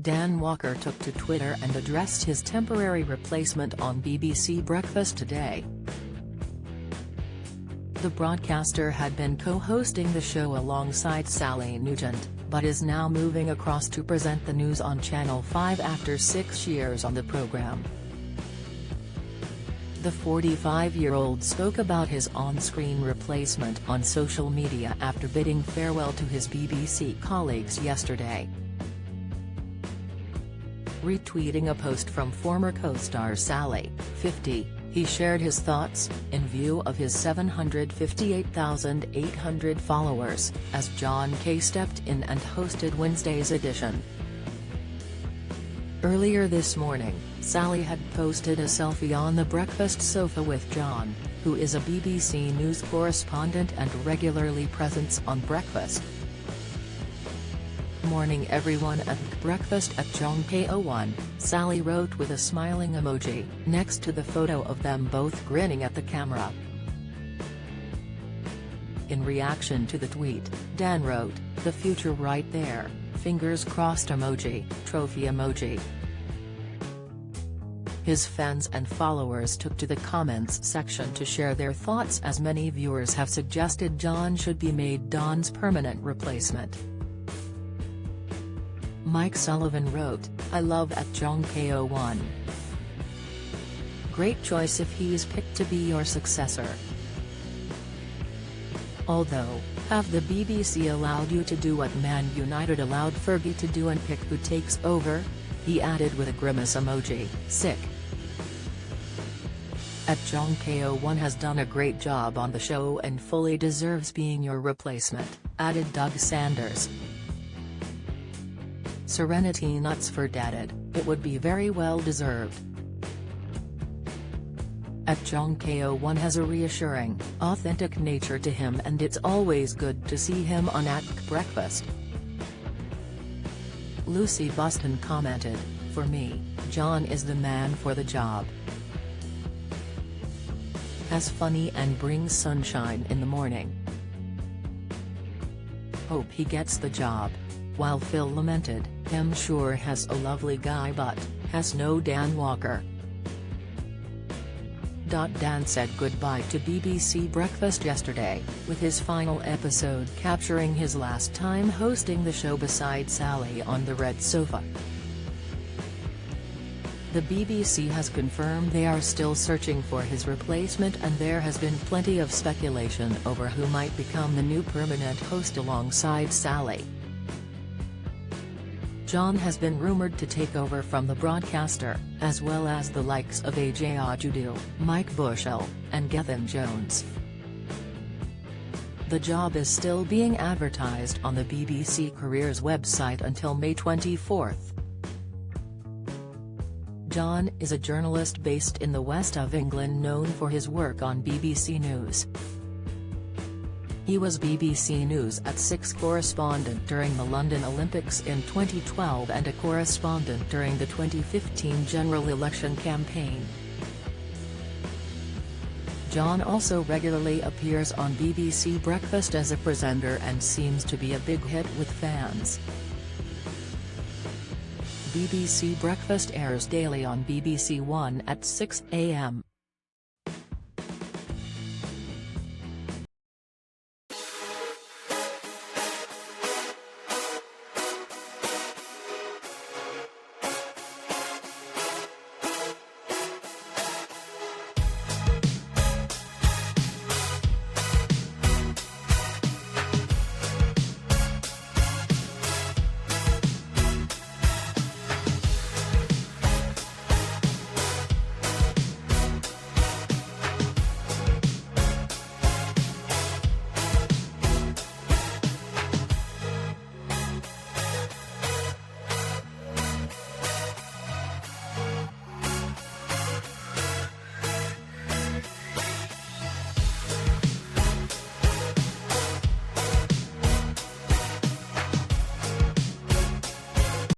Dan Walker took to Twitter and addressed his temporary replacement on BBC Breakfast Today. The broadcaster had been co-hosting the show alongside Sally Nugent, but is now moving across to present the news on Channel 5 after 6 years on the programme. The 45-year-old spoke about his on-screen replacement on social media after bidding farewell to his BBC colleagues yesterday. Retweeting a post from former co-star Sally, 50, he shared his thoughts, in view of his 758,800 followers, as John Kay stepped in and hosted Wednesday's edition. Earlier this morning, Sally had posted a selfie on the breakfast sofa with John, who is a BBC News correspondent and regularly presents on Breakfast. "Morning everyone at breakfast at John K01, Sally wrote with a smiling emoji, next to the photo of them both grinning at the camera. In reaction to the tweet, Dan wrote, "The future right there, fingers crossed emoji, trophy emoji." His fans and followers took to the comments section to share their thoughts, as many viewers have suggested John should be made Don's permanent replacement. Mike Sullivan wrote, "I love at John K01. Great choice if he's picked to be your successor. Although, have the BBC allowed you to do what Man United allowed Fergie to do and pick who takes over?" he added with a grimace emoji, sick. At John K01 has done a great job on the show and fully deserves being your replacement, added Doug Sanders. Serenity Knutsford added, "It would be very well deserved." At John K01 has a reassuring, authentic nature to him, and it's always good to see him on at Breakfast. Lucy Boston commented, "For me, John is the man for the job. Has funny and brings sunshine in the morning. Hope he gets the job." While Phil lamented, "I'm sure has a lovely guy but, has no Dan Walker." Dan said goodbye to BBC Breakfast yesterday, with his final episode capturing his last time hosting the show beside Sally on the red sofa. The BBC has confirmed they are still searching for his replacement, and there has been plenty of speculation over who might become the new permanent host alongside Sally. John has been rumoured to take over from the broadcaster, as well as the likes of AJ Ojudu, Mike Bushell, and Gethin Jones. The job is still being advertised on the BBC Careers website until May 24. John is a journalist based in the West of England known for his work on BBC News. He was BBC News at 6 correspondent during the London Olympics in 2012 and a correspondent during the 2015 general election campaign. John also regularly appears on BBC Breakfast as a presenter and seems to be a big hit with fans. BBC Breakfast airs daily on BBC One at 6 a.m.